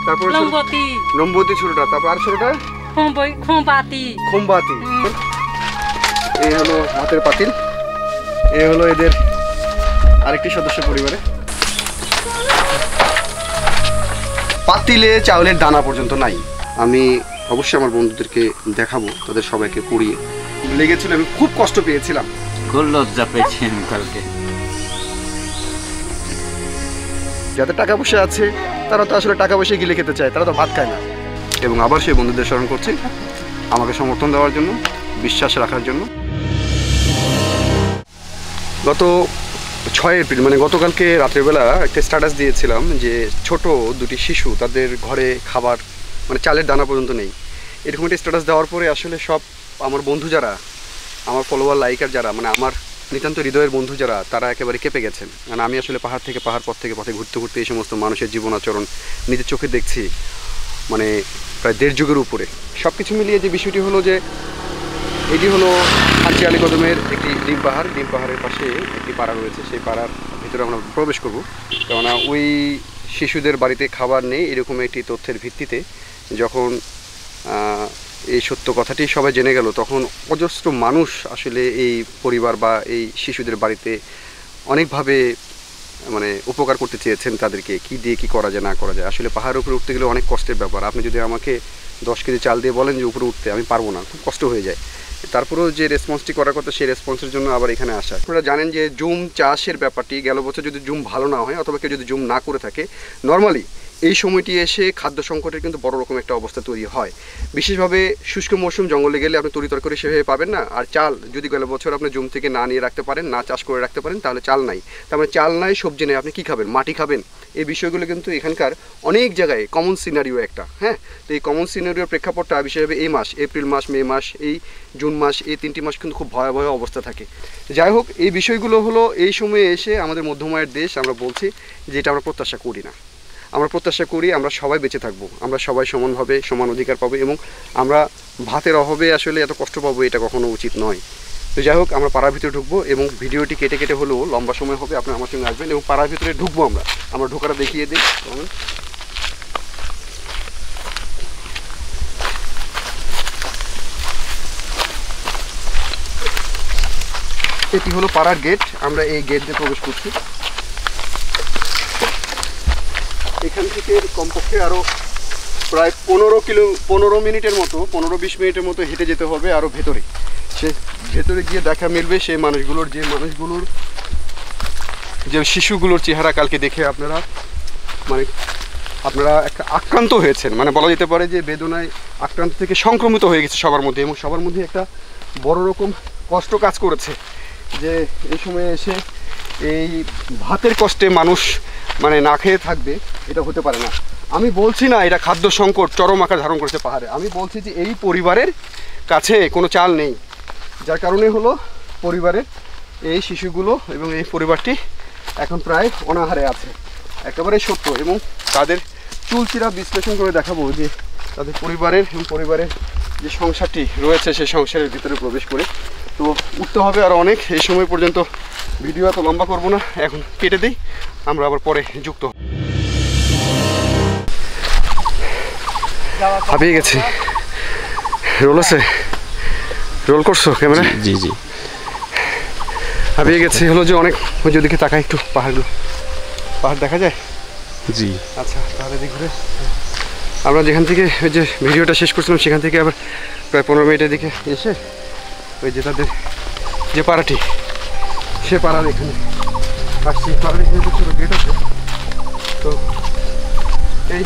তারপর লম্বতি নম্বতি ছোটটা, তারপর আর ছোটটা খোমবাতি। খোমবাতি। এই হলো ভাতের পাতিল, এই হলো এদের আরেকটি সদস্য পরিবারে। পাতিলে চাউলের দানা পর্যন্ত নাই। আমি অবশ্যই আমার বন্ধুদেরকে দেখাবো, তাদের সবাইকে পড়িয়ে লেগেছিল, আমি খুব কষ্ট পেয়েছিলাম। লজ্জা পেয়েছি আমি কালকে। যাদের টাকা পয়সা আছে তারা তো আসলে টাকা পয়সা গিলে খেতে চায়, তারা তো ভাত খায় না। এবং আবার সেই বন্ধুদের স্মরণ করছি আমাকে সমর্থন দেওয়ার জন্য, বিশ্বাস রাখার জন্য। গত 6 এপ্রিল মানে গতকালকে রাত্রেবেলা একটা স্ট্যাটাস দিয়েছিলাম যে ছোট দুটি শিশু, তাদের ঘরে খাবার মানে চালের দানা পর্যন্ত নেই। এরকম একটা স্ট্যাটাস দেওয়ার পরে আসলে সব আমার বন্ধু যারা, আমার ফলোয়ার লাইকার যারা, মানে আমার নিতান্ত হৃদয়ের বন্ধু যারা, তারা একেবারে কেঁপে গেছেন। মানে আমি আসলে পাহাড় থেকে পাহাড়, পথ থেকে পথে ঘুরতে ঘুরতে এই সমস্ত মানুষের জীবন আচরণ নিজের চোখে দেখছি, মানে প্রায় 1.5 যুগের উপরে। সব কিছু মিলিয়ে যে বিষয়টি হলো যে এটি হলো হাজি আলী কদমের একটি ডিম পাহাড়। ডিম পাহাড়ের পাশে একটি পাড়া রয়েছে, সেই পাড়ার ভিতরে আমরা প্রবেশ করব। কেননা ওই শিশুদের বাড়িতে খাবার নেই এরকম একটি তথ্যের ভিত্তিতে যখন এই সত্য কথাটি সবাই জেনে গেল, তখন অজস্র মানুষ আসলে এই পরিবার বা এই শিশুদের বাড়িতে অনেকভাবে মানে উপকার করতে চেয়েছেন। তাদেরকে কি দিয়ে কি করা যায় না করা যায়, আসলে পাহাড়ের উপরে উঠতে গেলে অনেক কষ্টের ব্যাপার। আপনি যদি আমাকে 10 কেজি চাল দিয়ে বলেন যে উপরে উঠতে, আমি পারবো না, খুব কষ্ট হয়ে যায়। তারপরেও যে রেসপন্সটি করার কথা, সেই রেসপন্সের জন্য আবার এখানে আসা। আপনারা জানেন যে জুম চাষের ব্যাপারটি গেল বছর যদি জুম ভালো না হয় অথবা কেউ যদি জুম না করে থাকে, নর্মালি এই সময়টি এসে খাদ্য সংকটের কিন্তু বড় রকম একটা অবস্থা তৈরি হয়। বিশেষভাবে শুষ্ক মৌসুম, জঙ্গলে গেলে আপনি তরি তরকারি সেভাবে পাবেন না। আর চাল যদি গেল বছর আপনি জুম থেকে না নিয়ে রাখতে পারেন, না চাষ করে রাখতে পারেন, তাহলে চাল নাই। তার মানে চাল নাই, সবজি নেই, আপনি কী খাবেন? মাটি খাবেন। এই বিষয়গুলো কিন্তু এখানকার অনেক জায়গায় কমন সিনারিও একটা। হ্যাঁ, তো এই কমন সিনারিওর প্রেক্ষাপটটা বিশেষভাবে এই মাস, এপ্রিল মাস, মে মাস, এই জুন মাস, এই 3টি মাস কিন্তু খুব ভয়াবহ অবস্থা থাকে। যাই হোক, এই বিষয়গুলো হলো এই সময়ে এসে আমাদের মধ্যমায়ের দেশ, আমরা বলছি যে এটা আমরা প্রত্যাশা করি না। আমরা প্রত্যাশা করি আমরা সবাই বেঁচে থাকবো, আমরা সবাই সমানভাবে সমান অধিকার পাবো, এবং আমরা ভাতের অভাবে আসলে এত কষ্ট পাবো, এটা কখনো উচিত নয়। তো যাই হোক, আমরা পাড়ার ভিতরে ঢুকবো এবং ভিডিওটি কেটে কেটে হলেও লম্বা সময় হবে, আপনারা আমার সঙ্গে আসবেন এবং পাড়ার ভিতরে ঢুকবো। আমরা ঢোকাটা দেখিয়ে দিই। এটি হলো পাড়ার গেট, আমরা এই গেট দিয়ে প্রবেশ করছি। এখান থেকে কমপক্ষে আরও প্রায় 15 মিনিটের মতো, 15-20 মিনিটের মতো হেঁটে যেতে হবে আরও ভেতরে। সে ভেতরে গিয়ে দেখা মিলবে সেই মানুষগুলোর, যে শিশুগুলোর চেহারা কালকে দেখে আপনারা একটা আক্রান্ত হয়েছেন, মানে বলা যেতে পারে যে বেদনায় আক্রান্ত থেকে সংক্রমিত হয়ে গেছে সবার মধ্যে, এবং সবার মধ্যে একটা বড় রকম কষ্ট কাজ করেছে যে এই সময়ে এসে এই ভাতের কষ্টে মানুষ মানে না খেয়ে থাকবে, এটা হতে পারে না। আমি বলছি না এটা খাদ্য সংকট চরম আকার ধারণ করেছে পাহাড়ে, আমি বলছি যে এই পরিবারের কাছে কোনো চাল নেই, যার কারণে হলো পরিবারের এই শিশুগুলো এবং এই পরিবারটি এখন প্রায় অনাহারে আছে, একেবারে সত্য। এবং তাদের চুলচিরা বিশ্লেষণ করে দেখাবো যে তাদের পরিবারের যে সংসারটি রয়েছে সেই সংসারের ভিতরে প্রবেশ করে। তো উঠতে হবে আর অনেক, এই সময় পর্যন্ত ভিডিও এত লম্বা করবো না, এখন কেটে দিই, আমরা আবার পরে যুক্ত। হাঁপিয়ে গেছি। রোল আছে, রোল করছো ক্যামেরা? জি জি। হাঁপিয়ে গেছি হলো যে অনেক, ওই যেদিকে তাকাই একটু, পাহাড় দেখা যায়? জি। আচ্ছা, তাহলে দেখবে আমরা যেখান থেকে ওই যে ভিডিওটা শেষ করছিলাম সেখান থেকে আবার প্রায় 15 মিনিটের দিকে এসে ওই যে তাদের যে পাড়াটি, সে পাড়ার এখানে আসছি। পাড়ার এখানে তো ছোটো গেট আছে, তো এই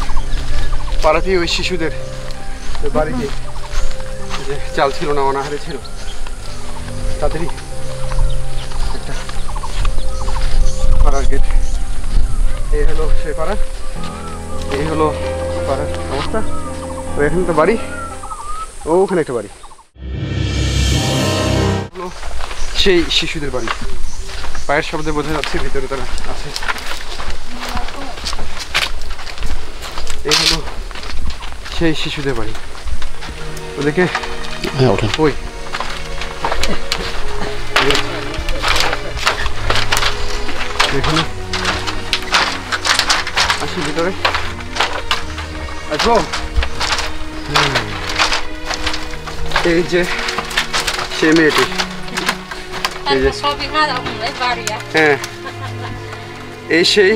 পাড়াতেই ওই শিশুদের বাড়িতে যে চাল ছিল না, অনাহারে ছিল, তাদেরই একটা পাড়ার গেট। এই হলো সেই পাড়া, এই হলো পাড়ার অবস্থা। তো এখানে তো বাড়ি, ওখানে একটা বাড়ি, সেই শিশুদের বাড়ি। পায়ের শব্দে বোঝা যাচ্ছে ভিতরে তারা আছে। এই হলো সেই শিশুদের বাড়ি। ওদেরকে ওই এখানে আসি ভিতরে। আসবো। এই যে সে মেয়েটি, এই যে হ্যাঁ এই সেই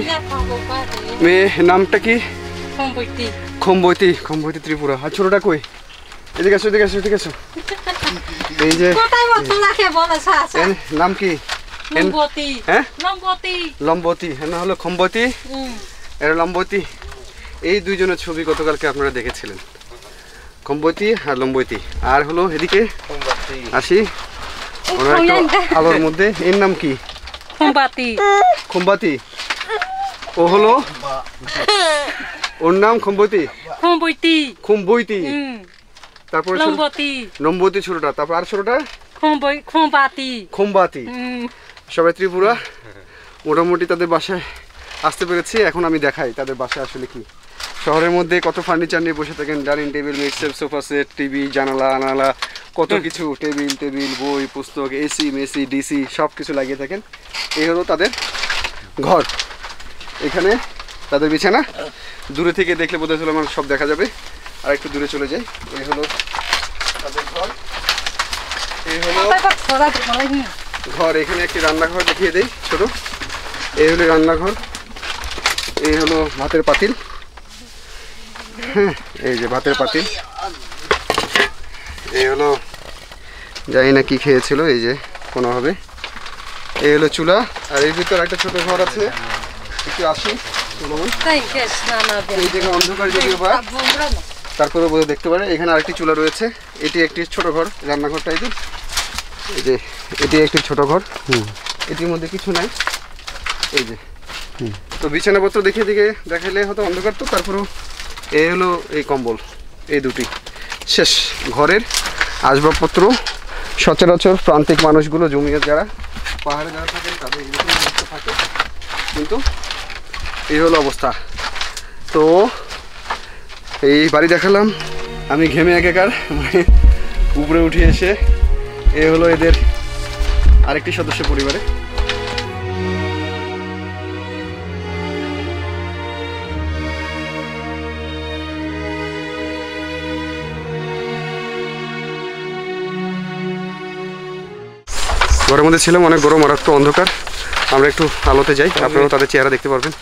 মেয়ে, নামটা কি? খম্বইতি, খম্বইতি ত্রিপুরা। আর ছোটটা কই? এদিকে আসো, এদিকে আসো, এদিকে আসো। এই যে এর নাম কি? হ্যাঁ লম্বতী, হ্যাঁ না হলো খম্বতী, এটা লম্বতী। এই দুইজনের ছবি গতকালকে আপনারা দেখেছিলেন, খম্বতী আর লম্বতী। আর হলো এদিকে আসি, ওনার একটু আলোর মধ্যে। এর নাম কি? খম্বাতি। ও হলো, ওর নাম খম্বতী, খুম্বইতি। তারপরে নম্বতী ছোটটা, তারপর আর ছোটটা খম্বাতি। সবাই ত্রিপুরা। মোটামুটি তাদের বাসায় আসতে পেরেছি। এখন আমি দেখাই তাদের বাসায় আসলে কি। শহরের মধ্যে কত ফার্নিচার নিয়ে বসে থাকেন, dining table, mixer, sofa set, TV, জানালা আনালা, কত কিছু, টেবিল, বই, পুস্তক, এসি মেসি ডিসি সব কিছু লাগিয়ে থাকেন। এই হলো তাদের ঘর। এখানে তাদের বিছানা। দূরে থেকে দেখলে বোধ হয় আমার সব দেখা যাবে। আর একটু দূরে চলে যাই। এই হলো তাদের ঘর। এই হলো ঘর। এখানে একটি রান্নাঘর দেখিয়ে দেই ছোট। এই হলো রান্নাঘর। এই হলো ভাতের পাতিল। হ্যাঁ এই যে ভাতের পাতিল। এই হলো, জানি না কি খেয়েছিল, এই যে কোনোভাবে। এই হলো চুলা। আর এর ভিতর একটা ছোট ঘর আছে, একটু আসি। এই দেখে অন্ধকার যদিও বা, তারপরে বোধহয় দেখতে পারে। এখানে আরেকটি চুলা রয়েছে। এটি একটি ছোট ঘর, রান্নাঘর টাইপের। এই যে এটি একটি ছোট ঘর। এটির মধ্যে কিছু নাই। এই যে তো বিছানাপত্র দেখিয়ে দিকে দেখাইলে হয়তো অন্ধকার, তো তারপরেও এই হলো এই কম্বল, এই দুটি শেষ। ঘরের আসবাবপত্র সচরাচর প্রান্তিক মানুষগুলো, জমিয়ে যারা পাহাড়ে যারা থাকেন তাদের এরকম অবস্থা থাকে, কিন্তু এই হলো অবস্থা। তো এই বাড়ি দেখালাম, আমি ঘেমে একাকার, মানে উপরে উঠে এসে। এ হলো এদের আরেকটি সদস্য পরিবারে। ঘরের মধ্যে ছিলাম, অনেক গরম আর একটু অন্ধকার। আমরা একটু আলোতে যাই, আপনারাও তাদের চেহারা দেখতে পারবেন।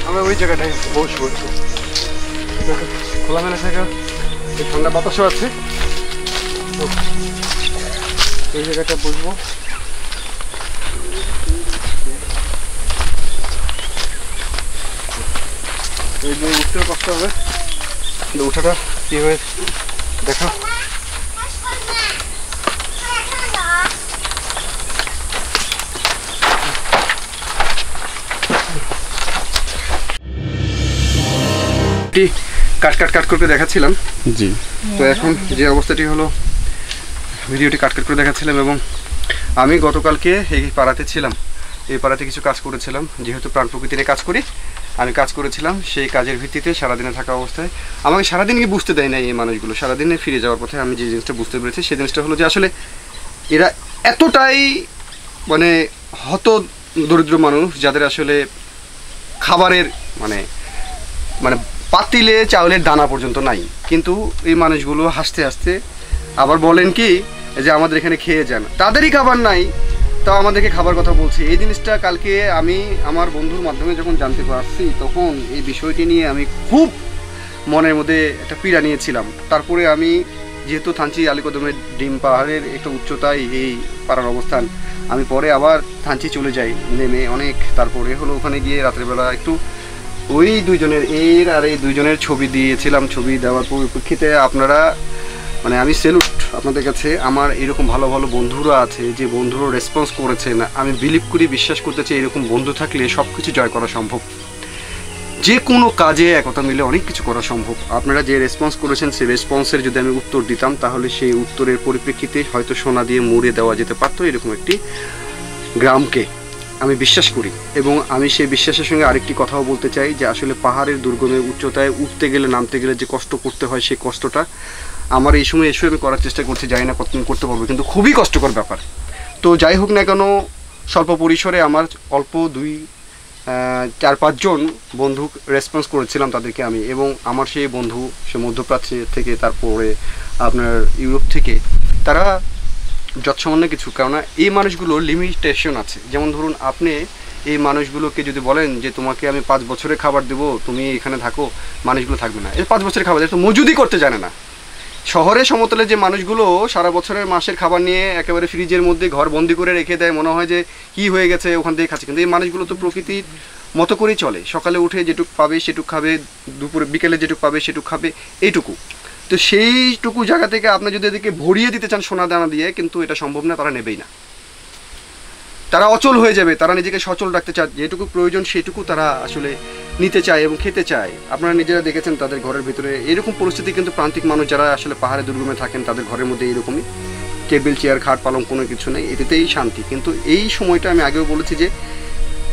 আমরা ওই জায়গাটায় বসবো, খোলামেলা জায়গা, ঠান্ডা বাতাসও আছে, এই জায়গাটা বসবো। এই যে উঠতেও কষ্ট হবে, কিন্তু উঠাটা কি হয়ে দেখা। কাট করে দেখাচ্ছিলাম জি। তো এখন যে অবস্থাটি হলো, ভিডিওটি কাট করে দেখাচ্ছিলাম। এবং আমি গতকালকে এই পাড়াতে ছিলাম, এই পাড়াতে কিছু কাজ করেছিলাম। যেহেতু প্রাণ প্রকৃতি নিয়ে কাজ করি, আমি কাজ করেছিলাম। সেই কাজের ভিত্তিতে সারাদিনে থাকা অবস্থায় আমাকে সারাদিন গিয়ে বুঝতে দেয় না এই মানুষগুলো। সারাদিনে ফিরে যাওয়ার পথে আমি যে জিনিসটা বুঝতে পেরেছি, সেই জিনিসটা হলো যে আসলে এরা এতটাই মানে হত দরিদ্র মানুষ, যাদের আসলে খাবারের মানে মানে পাতিলে চাউলের দানা পর্যন্ত নাই। কিন্তু এই মানুষগুলো হাসতে হাসতে আবার বলেন কি যে আমাদের এখানে খেয়ে যান, তাদেরই খাবার নাই, তাও আমাদেরকে খাবার কথা বলছে। এই জিনিসটা কালকে আমি আমার বন্ধুর মাধ্যমে যখন জানতে পারছি, তখন এই বিষয়টি নিয়ে আমি খুব মনের মধ্যে একটা পীড়া নিয়েছিলাম। তারপরে আমি যেহেতু থানচি আলীকদমের ডিম পাহাড়ের একটা উচ্চতায় এই পাড়ার অবস্থান, আমি পরে আবার থানচি চলে যাই নেমে অনেক। তারপরে হলো ওখানে গিয়ে রাত্রেবেলা একটু ওই দুইজনের এই দুইজনের ছবি দিয়েছিলাম। ছবি দেওয়ার পরিপ্রেক্ষিতে আপনারা মানে আমি সেলুট আপনাদের কাছে। আমার এরকম ভালো ভালো বন্ধুরা আছে, যে বন্ধুরা রেসপন্স করেছেন। আমি বিলিভ করি, বিশ্বাস করতে চাই, এরকম বন্ধু থাকলে সব কিছু জয় করা সম্ভব। যে কোনো কাজে একতা মিলে অনেক কিছু করা সম্ভব। আপনারা যে রেসপন্স করেছেন, সেই রেসপন্সের যদি আমি উত্তর দিতাম, তাহলে সেই উত্তরের পরিপ্রেক্ষিতে হয়তো সোনা দিয়ে মুড়ে দেওয়া যেতে পারতো এরকম একটি গ্রামকে। আমি বিশ্বাস করি, এবং আমি সেই বিশ্বাসের সঙ্গে আরেকটি কথাও বলতে চাই, যে আসলে পাহাড়ের দুর্গমের উচ্চতায় উঠতে গেলে, নামতে গেলে যে কষ্ট করতে হয়, সেই কষ্টটা আমার এই সময় এসে আমি করার চেষ্টা করছি, জানি না কতদিন করতে পারবো, কিন্তু খুবই কষ্টকর ব্যাপার। তো যাই হোক না কেন, স্বল্প পরিসরে আমার অল্প 4-5 জন বন্ধু রেসপন্স করেছিলাম তাদেরকে আমি, এবং আমার সেই বন্ধু সে মধ্যপ্রাচ্য থেকে, তারপরে আপনার ইউরোপ থেকে, তারা যৎসামান্য কিছু, কেননা এই মানুষগুলোর লিমিটেশন আছে। যেমন ধরুন আপনি এই মানুষগুলোকে যদি বলেন যে তোমাকে আমি 5 বছরের খাবার দেবো, তুমি এখানে থাকো, মানুষগুলো থাকবে না। এই 5 বছরের খাবার তো মজুদি করতে জানে না। শহরে সমতলে যে মানুষগুলো সারা বছরের মাসের খাবার নিয়ে একেবারে ফ্রিজের মধ্যে ঘর বন্দি করে রেখে দেয়, মনে হয় যে কি হয়ে গেছে ওখান থেকে খাচ্ছে, কিন্তু এই মানুষগুলো তো প্রকৃতির মতো করেই চলে। সকালে উঠে যেটুকু পাবে সেটুকু খাবে, দুপুরে বিকেলে যেটুকু পাবে সেটুকু খাবে, এইটুকু। তো সেইটুকু জায়গা থেকে আপনি যদি এদিকে ভরিয়ে দিতে চান সোনা দানা দিয়ে, কিন্তু এটা সম্ভব না, তারা নেবেই না। তারা অচল হয়ে যাবে, তারা নিজেকে সচল রাখতে চায়, যেটুকু প্রয়োজন সেটুকু তারা আসলে নিতে চায় এবং খেতে চায়। আপনারা নিজেরা দেখেছেন তাদের ঘরের ভিতরে এরকম পরিস্থিতি, কিন্তু প্রান্তিক মানুষ যারা আসলে পাহাড়ে দুর্গমে থাকেন তাদের ঘরের মধ্যে এইরকমই টেবিল চেয়ার খাট পালং কোনো কিছু নেই, এটাতেই শান্তি। কিন্তু এই সময়টা আমি আগেও বলেছি যে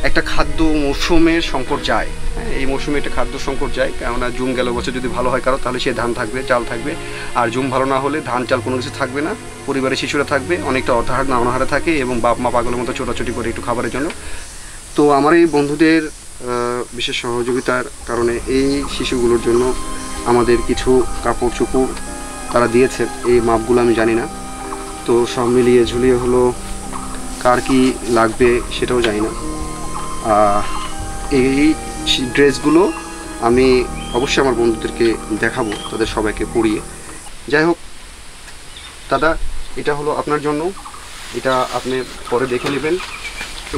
একটা খাদ্য মৌসুমের সংকট যায়। হ্যাঁ, এই মৌসুমে একটা খাদ্য সংকট যায়, কেননা জুম গেল বছর যদি ভালো হয় কারো, তাহলে সে ধান থাকবে, চাল থাকবে, আর জুম ভালো না হলে ধান চাল কোনো কিছু থাকবে না। পরিবারের শিশুরা থাকবে অনেকটা অর্ধাহার না অনাহারে থাকে, এবং বাপ মা পাগলের মতো ছোটাছুটি করে একটু খাবারের জন্য। তো আমার এই বন্ধুদের বিশেষ সহযোগিতার কারণে এই শিশুগুলোর জন্য আমাদের কিছু কাপড় চোপড় তারা দিয়েছে, এই মাপগুলো আমি জানি না। তো সব মিলিয়ে ঝুলিয়ে হলো কার কি লাগবে সেটাও জানি না। এই ড্রেসগুলো আমি অবশ্যই আমার বন্ধুদেরকে দেখাবো, তাদের সবাইকে পরিয়ে। যাই হোক দাদা, এটা হলো আপনার জন্য, এটা আপনি পরে দেখে নেবেন।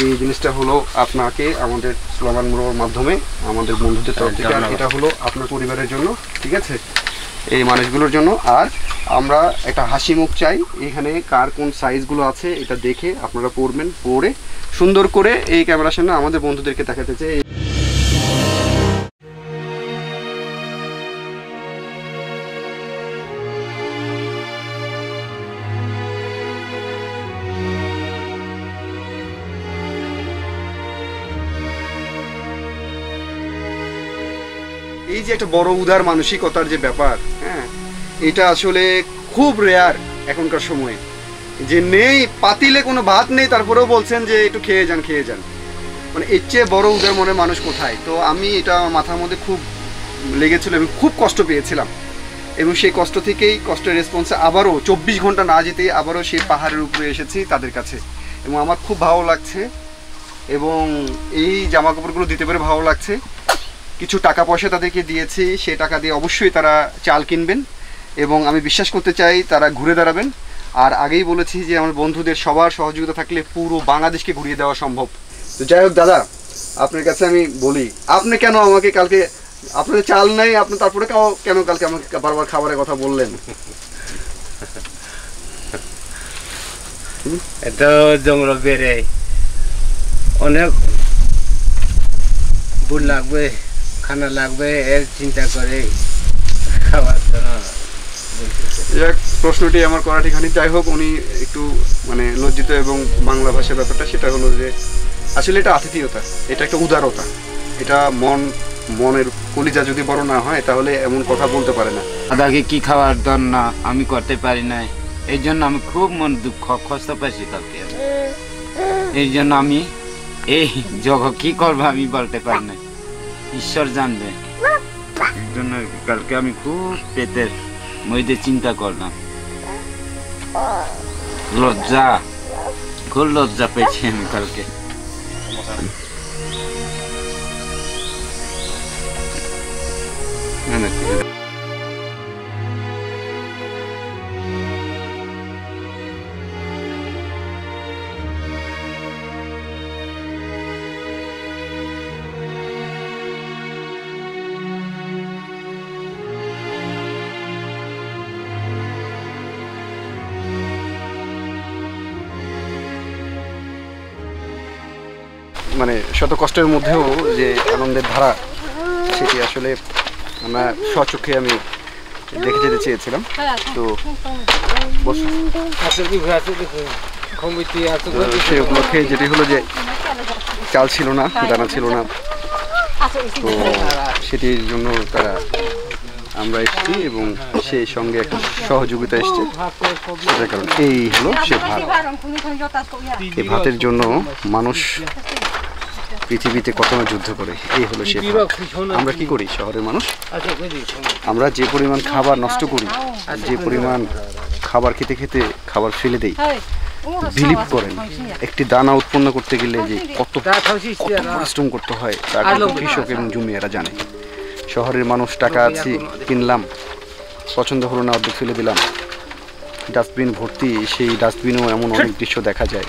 এই জিনিসটা হলো আপনাকে আমাদের স্লোগান মোড়ের মাধ্যমে আমাদের বন্ধুদের তরফ থেকে, আর এটা হলো আপনার পরিবারের জন্য, ঠিক আছে, এই মানুষগুলোর জন্য। আর আমরা একটা হাসি মুখ চাই, এখানে কার কোন সাইজগুলো আছে এটা দেখে আপনারা পরবেন, পরে সুন্দর করে এই ক্যামেরার সামনে আমাদের বন্ধুদেরকে দেখাতে চাই। এই যে একটা বড় উদার মানসিকতার যে ব্যাপার, হ্যাঁ, এটা আসলে খুব রেয়ার এখনকার সময়ে, যে নেই পাতিলে কোনো ভাত নেই তারপরেও বলছেন যে একটু খেয়ে যান খেয়ে যান, মানে এর চেয়ে বড় উদার মনে মানুষ কোথায়। তো আমি এটা মাথার মধ্যে খুব লেগেছিল এবং খুব কষ্ট পেয়েছিলাম, এবং সেই কষ্ট থেকেই কষ্টের রেসপন্সে আবারও 24 ঘন্টা না যেতে আবারও সেই পাহাড়ের উপরে এসেছি তাদের কাছে, এবং আমার খুব ভালো লাগছে, এবং এই জামা কাপড়গুলো দিতে পেরে ভালো লাগছে। কিছু টাকা পয়সা তাদেরকে দিয়েছি, সেই টাকা দিয়ে অবশ্যই তারা চাল কিনবেন, এবং আমি বিশ্বাস করতে চাই তারা ঘুরে দাঁড়াবেন। আর আগেই বলেছি যে আমার বন্ধুদের সবার সহযোগিতা থাকলে পুরো বাংলাদেশকে ঘুরিয়ে দেওয়া সম্ভব। তো যাই হোক দাদা, আপনার কাছে আমি বলি, আপনি কেন আমাকে কালকে, আপনাদের চাল নাই, আপনি তারপরে কেন কালকে আমাকে বারবার খাবারের কথা বললেন? এটা জঙ্গল বেড়ে অনেক বুট লাগবে, খানা লাগবে, এর চিন্তা করে খাবার প্রশ্নটি আমার করা ঠিকানি। যাই হোক, উনি একটু মানে লজ্জিত, এবং বাংলা ভাষার ব্যাপারটা সেটা হলো যে আসলে এটা আতিথেয়তা, এটা একটা উদারতা, এটা মনের কলিজা যদি বড় না হয় তাহলে এমন কথা বলতে পারে না। দাদাকে কি খাওয়ার দর না আমি করতে পারি নাই, এই জন্য আমি খুব মন দুঃখ কষ্ট পাইছি কালকে। এই জন্য আমি এই জগৎ কি করবো আমি বলতে পারি না, ঈশ্বর জানবে। এই জন্য কালকে আমি খুব পেটের মধ্যে চিন্তা করলাম, লজ্জা, খুব লজ্জা পেয়েছি আমি কালকে। মানে শত কষ্টের মধ্যেও যে আনন্দের ধারা, সেটি আসলে আমরা স্বচক্ষে আমি দেখে যেতে চেয়েছিলাম। তো সেই উপলক্ষে যেটি হলো যে চাল ছিল না, দানা ছিল না, তো সেটির জন্য তারা আমরা এসেছি এবং সেই সঙ্গে একটা সহযোগিতা এসছে, সেটার কারণ এই হলো সে ভাত। এই ভাতের জন্য মানুষ পৃথিবীতে কত না যুদ্ধ করে, এই হলো সে ভাত। আমরা কি করি শহরের মানুষ, আমরা যে পরিমাণ খাবার নষ্ট করি, যে পরিমাণ খাবার খেতে খেতে খাবার ফেলে দেই, বিলিভ করেন একটি দানা উৎপন্ন করতে গেলে যে কত পরিশ্রম করতে হয় তা কৃষক এবং জমিয়ারা জানে। শহরের মানুষ টাকা আছে কিনলাম, পছন্দ হলো না, অর্ধেক ফেলে দিলাম, ডাস্টবিন ভর্তি, সেই ডাস্টবিনেও এমন অনেক দৃশ্য দেখা যায়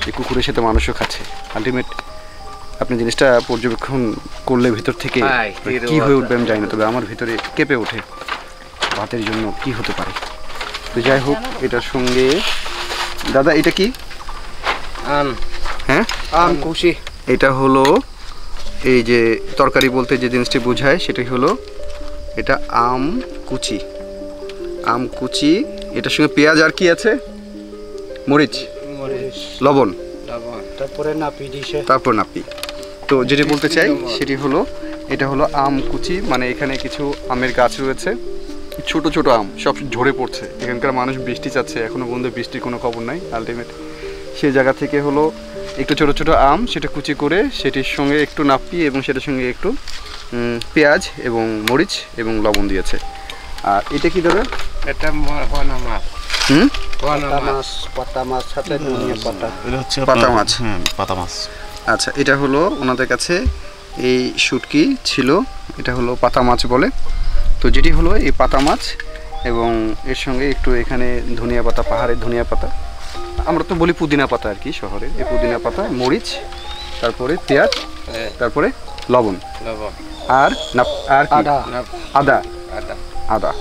যে কুকুরের সাথে মানুষও খাচ্ছে। আলটিমেট আপনি জিনিসটা পর্যবেক্ষণ করলে ভিতর থেকে কি হয়ে উঠবে আমি জানি না, তবে আমার ভিতরে কেঁপে ওঠে ভাতের জন্য কি হতে পারে। তো যাই হোক, এটার সঙ্গে দাদা এটা কি? আম, হ্যাঁ আম কুশি। এটা হলো এই যে তরকারি বলতে যে জিনিসটি বোঝায় সেটাই হলো এটা আম কুচি। আম কুচি, এটার সঙ্গে পেঁয়াজ আর কি আছে, মরিচ, লবণ, তারপর নাপি। তো যেটি বলতে চাই সেটি হলো এটা হলো আম কুচি, মানে এখানে কিছু আমের গাছ রয়েছে, ছোট ছোট আম সব ঝরে পড়ছে। এখানকার মানুষ বৃষ্টি চাচ্ছে, এখনো পর্যন্ত বৃষ্টির কোনো খবর নাই। আলটিমেট সেই জায়গা থেকে হলো একটু ছোট ছোট আম, সেটা কুচি করে সেটির সঙ্গে একটু নাপি এবং সেটার সঙ্গে একটু পেঁয়াজ এবং মরিচ এবং লবণ দিয়েছে। আর এটা কি দাদা? এটা হওয়ানা মাছ। হওয়ানা মাছ, পাতা মাছ সাথে ধনিয়া পাতা। এটা হচ্ছে পাতা মাছ। হ্যাঁ, পাতা মাছ। আচ্ছা, এটা হলো ওনাদের কাছে এই শুটকি ছিল, এটা হলো পাতা মাছ বলে। তো যেটি হলো এই পাতা মাছ এবং এর সঙ্গে একটু এখানে ধনিয়া পাতা, পাহাড়ের ধনিয়া পাতা, আমরা তো বলি পুদিনা পাতা আর কি শহরে, এই পুদিনা পাতা, মরিচ, তারপরে পেঁয়াজ, তারপরে লবণ, লবণ, আর আর কি? আদা। আদা। আদা, আদা।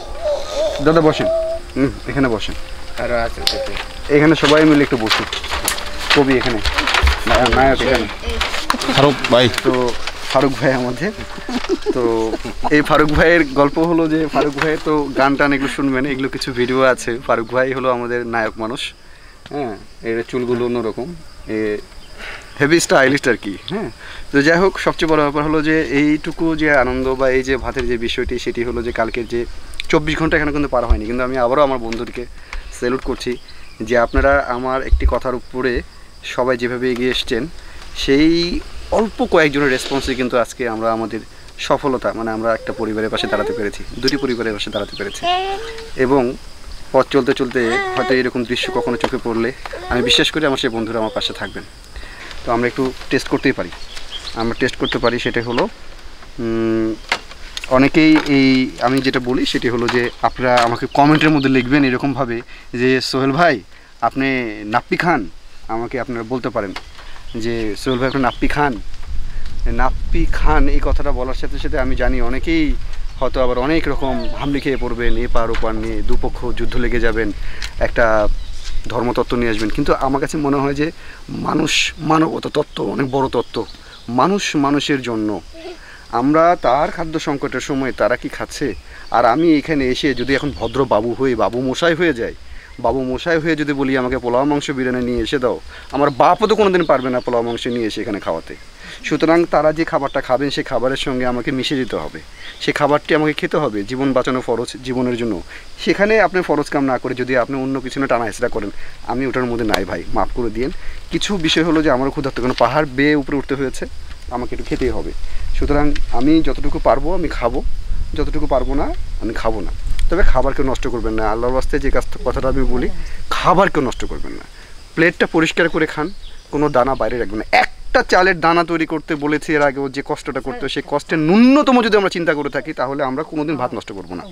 দাদা বসেন, এখানে বসেন, আরো আছে কিছু। এখানে সবাই মিলে একটু বসি। কবি এখানে, নায়ক এখানে। ফারুক ভাই। তো ফারুক ভাই আমাদের, তো এই ফারুক ভাইয়ের গল্প হলো যে ফারুক ভাইয়ের তো গান টান এগুলো শুনবেন, এগুলো কিছু ভিডিও আছে। ফারুক ভাই হলো আমাদের নায়ক মানুষ, হ্যাঁ, এর চুলগুলো অন্যরকম, এ হেভি স্টাইলিস্ট আর কি। হ্যাঁ, তো যাই হোক, সবচেয়ে বড় ব্যাপার হলো যে এইটুকু যে আনন্দ বা এই যে ভাতের যে বিষয়টি, সেটি হলো যে কালকের যে 24 ঘন্টা এখানে কিন্তু পার হয়নি, কিন্তু আমি আবারও আমার বন্ধুদেরকে স্যালুট করছি যে আপনারা আমার একটি কথার উপরে সবাই যেভাবে এগিয়ে এসছেন, সেই অল্প কয়েকজনের রেসপন্সে কিন্তু আজকে আমরা আমাদের সফলতা, মানে আমরা একটা পরিবারের পাশে দাঁড়াতে পেরেছি, দুটি পরিবারের পাশে দাঁড়াতে পেরেছি। এবং পথ চলতে চলতে হয়তো এরকম দৃশ্য কখনো চোখে পড়লে আমি বিশ্বাস করি আমার সেই বন্ধুরা আমার পাশে থাকবেন। তো আমরা একটু টেস্ট করতেই পারি, আমরা টেস্ট করতে পারি। সেটা হলো অনেকেই এই আমি যেটা বলি সেটি হলো যে আপনারা আমাকে কমেন্টের মধ্যে লিখবেন এরকমভাবে যে সোহেল ভাই আপনি নাপ্পি খান, আমাকে আপনারা বলতে পারেন যে সোহেল ভাই আপনি নাপ্পি খান। নাপ্পি খান এই কথাটা বলার সাথে সাথে আমি জানি অনেকেই হয়তো আবার অনেক রকম হামলি খেয়ে পড়বেন, এপার ওপার নিয়ে দুপক্ষ যুদ্ধ লেগে যাবেন, একটা ধর্মতত্ত্ব নিয়ে আসবেন। কিন্তু আমার কাছে মনে হয় যে মানুষ মানবতা তত্ত্ব অনেক বড় তত্ত্ব। মানুষ মানুষের জন্য, আমরা তার খাদ্য সংকটের সময় তারা কি খাচ্ছে, আর আমি এখানে এসে যদি এখন ভদ্র বাবু হয়ে বাবু মশাই হয়ে যাই, বাবু মশাই হয়ে যদি বলি আমাকে পোলাও মাংস বিরিয়ানি নিয়ে এসে দাও, আমার বাপও তো কোনোদিন পারবে না পোলাও মাংস নিয়ে এসে এখানে খাওয়াতে। সুতরাং তারা যে খাবারটা খাবেন সেই খাবারের সঙ্গে আমাকে মিশে যেতে হবে, সেই খাবারটি আমাকে খেতে হবে, জীবন বাঁচানো ফরজ জীবনের জন্য। সেখানে আপনি ফরজ কাম না করে যদি আপনি অন্য কিছু না টানা হেঁচড়া করেন, আমি ওটার মধ্যে নাই ভাই, মাফ করে দিন। কিছু বিষয় হলো যে আমারও ক্ষুধার্ত, কারণ পাহাড় বেয়ে উপরে উঠতে হয়েছে, আমাকে একটু খেতেই হবে। সুতরাং আমি যতটুকু পারবো আমি খাবো, যতটুকু পারবো না আমি খাবো না। তবে খাবারকে নষ্ট করবেন না, আল্লাহর রাস্তায় যে কথাটা আমি বলি, খাবারকে নষ্ট করবেন না। প্লেটটা পরিষ্কার করে খান, কোনো দানা বাইরে রাখবেন না। একটা চালের দানা তৈরি করতে বলেছি এর আগেও, যে কষ্টটা করতে হয় সেই কষ্টের ন্যূনতম যদি আমরা চিন্তা করে থাকি তাহলে আমরা কোনোদিন ভাত নষ্ট করবো না,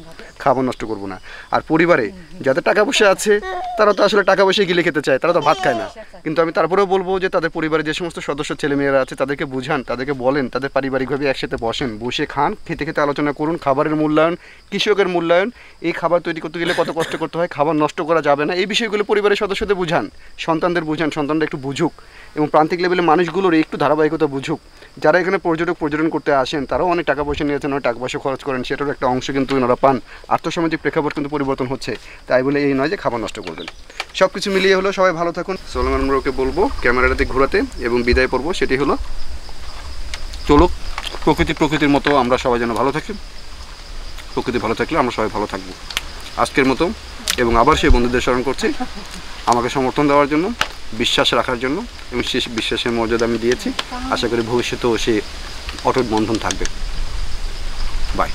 খাবার নষ্ট করবো না। আর পরিবারে যাদের টাকা পয়সা আছে তারা তো আসলে টাকা পয়সা গিলে খেতে চায়, তারা তো ভাত খায় না। কিন্তু আমি তারপরেও বলবো যে তাদের পরিবারে যে সমস্ত সদস্য ছেলেমেয়েরা আছে তাদেরকে বুঝান, তাদেরকে বলেন, তাদের পারিবারিকভাবে একসাথে বসেন, বসে খান, খেতে খেতে আলোচনা করুন। খাবারের মূল্যায়ন, কৃষকের মূল্যায়ন, এই খাবার তৈরি করতে গেলে কত কষ্ট করতে হয়, খাবার নষ্ট করা যাবে না, এই বিষয়গুলো পরিবারের সদস্যদের বুঝান, সন্তানদের বুঝান, সন্তানরা একটু বুঝুক এবং প্রান্তিক লেভেলে মানুষগুলোর একটু ধারাবাহিকতা বুঝুক। যারা এখানে পর্যটন করতে আসেন তারাও অনেক টাকা পয়সা নিয়েছেন, অনেক টাকা পয়সা খরচ করেন, সেটারও একটা অংশ কিন্তু ওনারা পান। আর্থসামাজিক প্রেক্ষাপট কিন্তু পরিবর্তন হচ্ছে, তাই বলে এই নয় যে খাবার নষ্ট করবেন। সব কিছু মিলিয়ে হলো সবাই ভালো থাকুন। সোলেমান মোড়কে বলবো ক্যামেরাটাতে ঘোরাতে এবং বিদায় পড়বো, সেটি হলো চলুক প্রকৃতির মতো আমরা সবাই যেন ভালো থাকি, প্রকৃতি ভালো থাকলে আমরা সবাই ভালো থাকবো। আজকের মতো এবং আবার সেই বন্ধুদের স্মরণ করছি আমাকে সমর্থন দেওয়ার জন্য, বিশ্বাস রাখার জন্য, এবং সেই বিশ্বাসের মর্যাদা আমি দিয়েছি। আশা করি ভবিষ্যতেও সে অটুট বন্ধন থাকবে। বাই।